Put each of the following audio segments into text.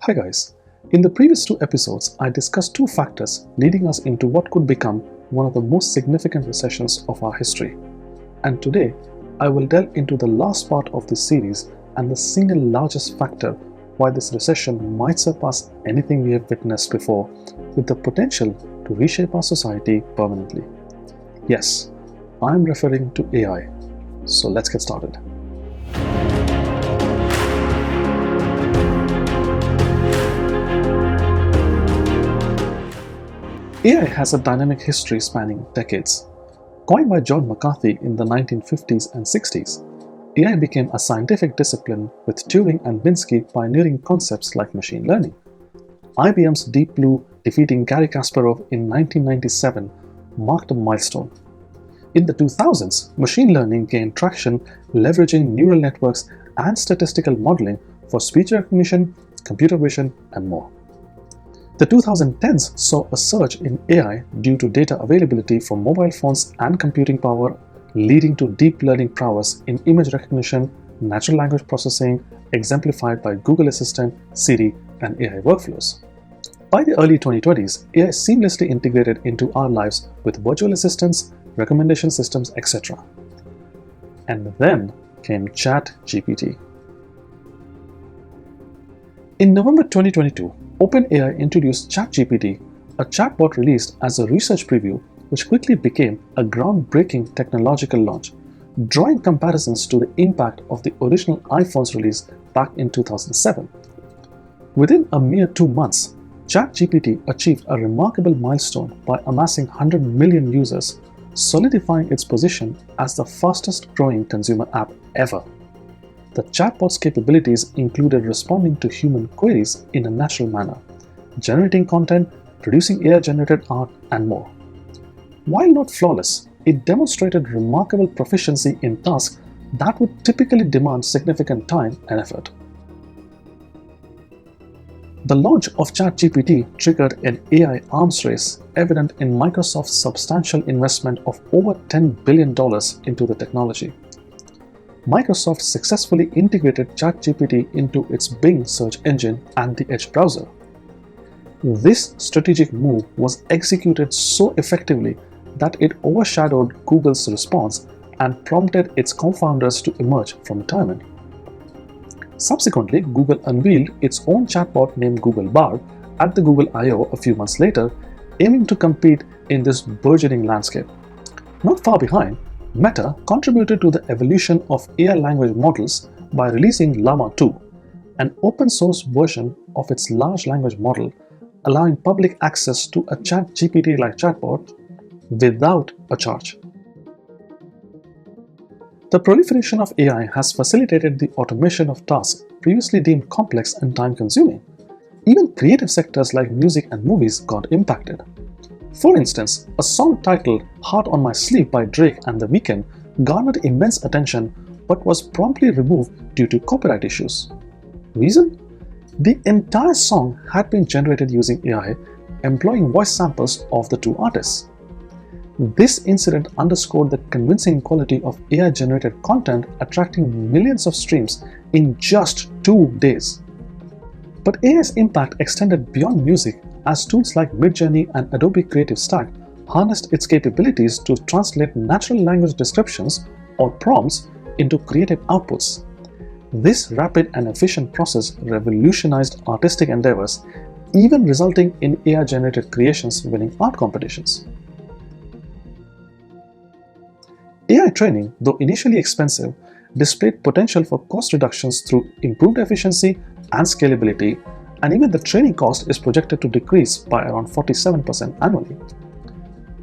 Hi guys, in the previous two episodes I discussed two factors leading us into what could become one of the most significant recessions of our history. And today I will delve into the last part of this series and the single largest factor why this recession might surpass anything we have witnessed before, with the potential to reshape our society permanently. Yes, I am referring to AI. So let's get started. AI has a dynamic history spanning decades. Coined by John McCarthy in the 1950s and 60s, AI became a scientific discipline with Turing and Minsky pioneering concepts like machine learning. IBM's Deep Blue defeating Garry Kasparov in 1997 marked a milestone. In the 2000s, machine learning gained traction, leveraging neural networks and statistical modeling for speech recognition, computer vision, and more. The 2010s saw a surge in AI due to data availability from mobile phones and computing power, leading to deep learning prowess in image recognition, natural language processing, exemplified by Google Assistant, Siri, and AI workflows. By the early 2020s, AI seamlessly integrated into our lives with virtual assistants, recommendation systems, etc. And then came ChatGPT. In November 2022, OpenAI introduced ChatGPT, a chatbot released as a research preview which quickly became a groundbreaking technological launch, drawing comparisons to the impact of the original iPhone's release back in 2007. Within a mere 2 months, ChatGPT achieved a remarkable milestone by amassing 100 million users, solidifying its position as the fastest growing consumer app ever. The chatbot's capabilities included responding to human queries in a natural manner, generating content, producing AI-generated art, and more. While not flawless, it demonstrated remarkable proficiency in tasks that would typically demand significant time and effort. The launch of ChatGPT triggered an AI arms race evident in Microsoft's substantial investment of over $10 billion into the technology. Microsoft successfully integrated ChatGPT into its Bing search engine and the Edge browser. This strategic move was executed so effectively that it overshadowed Google's response and prompted its co-founders to emerge from retirement. Subsequently, Google unveiled its own chatbot named Google Bard at the Google I/O a few months later, aiming to compete in this burgeoning landscape. Not far behind, Meta contributed to the evolution of AI language models by releasing Llama 2, an open-source version of its large language model, allowing public access to a ChatGPT-like chatbot without a charge. The proliferation of AI has facilitated the automation of tasks previously deemed complex and time-consuming. Even creative sectors like music and movies got impacted. For instance, a song titled "Heart on My Sleeve" by Drake and The Weeknd garnered immense attention but was promptly removed due to copyright issues. Reason? The entire song had been generated using AI, employing voice samples of the two artists. This incident underscored the convincing quality of AI-generated content, attracting millions of streams in just 2 days. But AI's impact extended beyond music, as tools like Midjourney and Adobe Creative Stack harnessed its capabilities to translate natural language descriptions or prompts into creative outputs. This rapid and efficient process revolutionized artistic endeavors, even resulting in AI-generated creations winning art competitions. AI training, though initially expensive, displayed potential for cost reductions through improved efficiency and scalability, and even the training cost is projected to decrease by around 47% annually.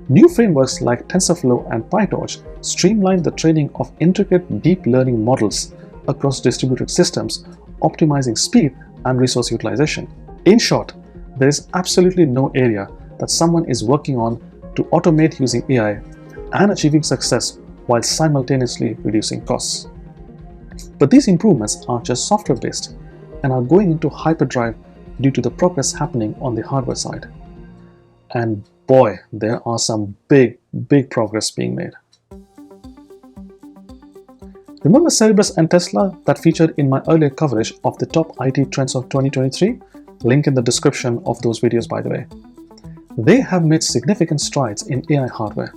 New frameworks like TensorFlow and PyTorch streamlined the training of intricate deep learning models across distributed systems, optimizing speed and resource utilization. In short, there is absolutely no area that someone is working on to automate using AI and achieving success while simultaneously reducing costs. But these improvements are just software-based and are going into hyperdrive due to the progress happening on the hardware side. And boy, there are some big progress being made. Remember Cerebras and Tesla that featured in my earlier coverage of the top IT trends of 2023? Link in the description of those videos, by the way. They have made significant strides in AI hardware.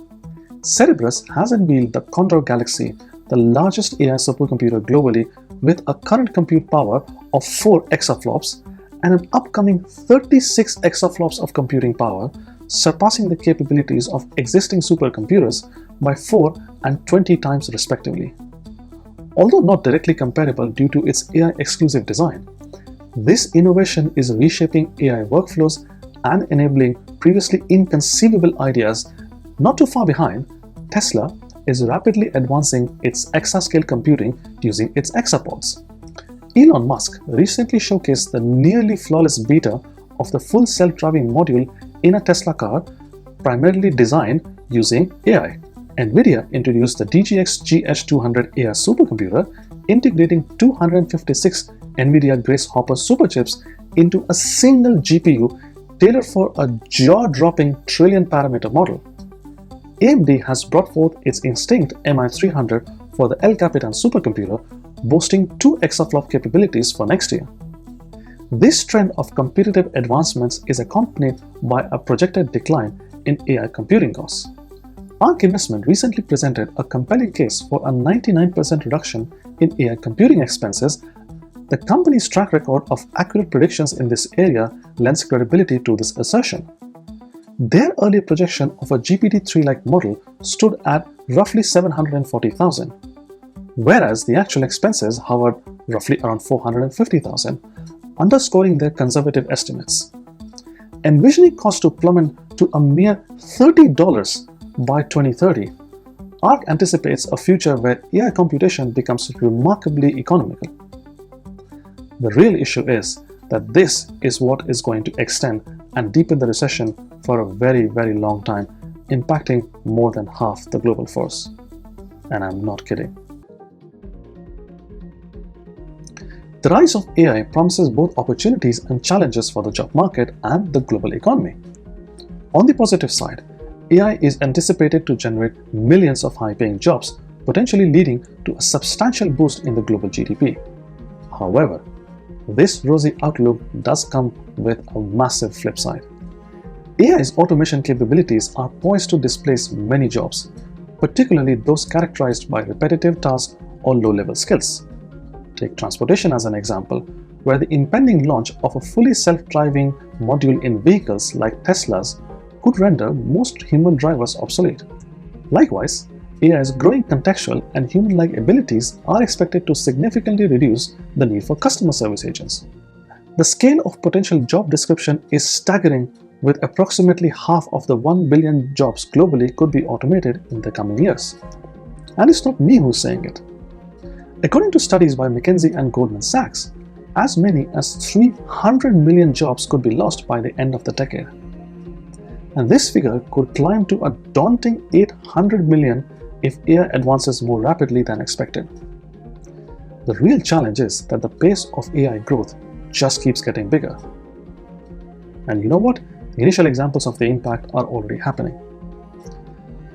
Cerebras has unveiled the Condor Galaxy, the largest AI supercomputer globally, with a current compute power of 4 exaflops and an upcoming 36 exaflops of computing power, surpassing the capabilities of existing supercomputers by 4 and 20 times respectively. Although not directly comparable due to its AI-exclusive design, this innovation is reshaping AI workflows and enabling previously inconceivable ideas. Not too far behind, Tesla is rapidly advancing its exascale computing using its exapods. Elon Musk recently showcased the nearly flawless beta of the full self-driving module in a Tesla car, primarily designed using AI. NVIDIA introduced the DGX GH200 AI supercomputer, integrating 256 NVIDIA Grace Hopper superchips into a single GPU tailored for a jaw-dropping trillion-parameter model. AMD has brought forth its Instinct MI300 for the El Capitan supercomputer, boasting 2 exaflop capabilities for next year. This trend of competitive advancements is accompanied by a projected decline in AI computing costs. ARK Investment recently presented a compelling case for a 99% reduction in AI computing expenses. The company's track record of accurate predictions in this area lends credibility to this assertion. Their earlier projection of a GPT-3-like model stood at roughly $740,000, whereas the actual expenses hovered roughly around $450,000, underscoring their conservative estimates. Envisioning costs to plummet to a mere $30 by 2030, ARK anticipates a future where AI computation becomes remarkably economical. The real issue is that this is what is going to extend and deepen the recession for a very, very long time, impacting more than half the global force. And I'm not kidding. The rise of AI promises both opportunities and challenges for the job market and the global economy. On the positive side, AI is anticipated to generate millions of high-paying jobs, potentially leading to a substantial boost in the global GDP. However, this rosy outlook does come with a massive flip side. AI's automation capabilities are poised to displace many jobs, particularly those characterized by repetitive tasks or low-level skills. Take transportation as an example, where the impending launch of a fully self-driving module in vehicles like Tesla's could render most human drivers obsolete. Likewise, AI's growing contextual and human-like abilities are expected to significantly reduce the need for customer service agents. The scale of potential job disruption is staggering, with approximately half of the 1 billion jobs globally could be automated in the coming years. And it's not me who's saying it. According to studies by McKinsey and Goldman Sachs, as many as 300 million jobs could be lost by the end of the decade. And this figure could climb to a daunting 800 million if AI advances more rapidly than expected. The real challenge is that the pace of AI growth just keeps getting bigger. And you know what? The initial examples of the impact are already happening.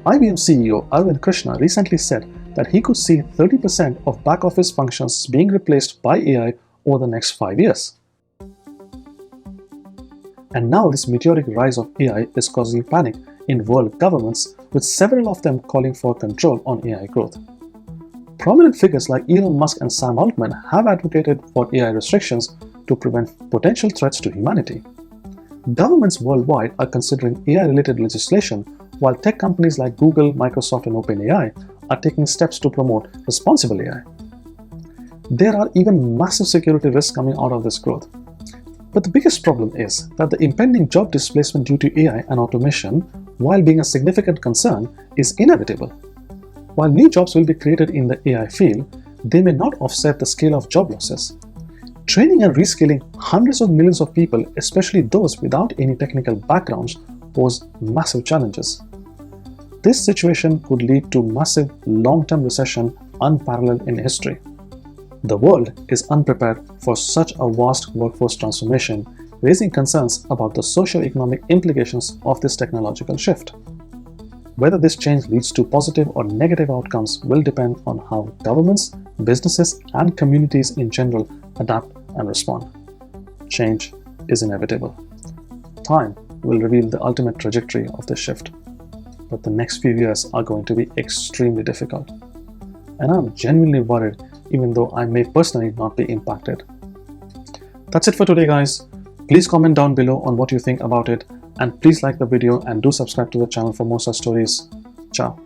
IBM CEO Arvind Krishna recently said that he could see 30% of back-office functions being replaced by AI over the next 5 years. And now this meteoric rise of AI is causing panic in world governments, with several of them calling for control on AI growth. Prominent figures like Elon Musk and Sam Altman have advocated for AI restrictions to prevent potential threats to humanity. Governments worldwide are considering AI-related legislation, while tech companies like Google, Microsoft, and OpenAI are taking steps to promote responsible AI. There are even massive security risks coming out of this growth. But the biggest problem is that the impending job displacement due to AI and automation, while being a significant concern, is inevitable. While new jobs will be created in the AI field, they may not offset the scale of job losses. Training and reskilling hundreds of millions of people, especially those without any technical backgrounds, pose massive challenges. This situation could lead to massive long-term recession unparalleled in history. The world is unprepared for such a vast workforce transformation, raising concerns about the socio-economic implications of this technological shift. Whether this change leads to positive or negative outcomes will depend on how governments, businesses, and communities in general adapt and respond. Change is inevitable. Time will reveal the ultimate trajectory of this shift, but the next few years are going to be extremely difficult. And I'm genuinely worried, even though I may personally not be impacted. That's it for today, guys. Please comment down below on what you think about it, and please like the video and do subscribe to the channel for more such stories. Ciao.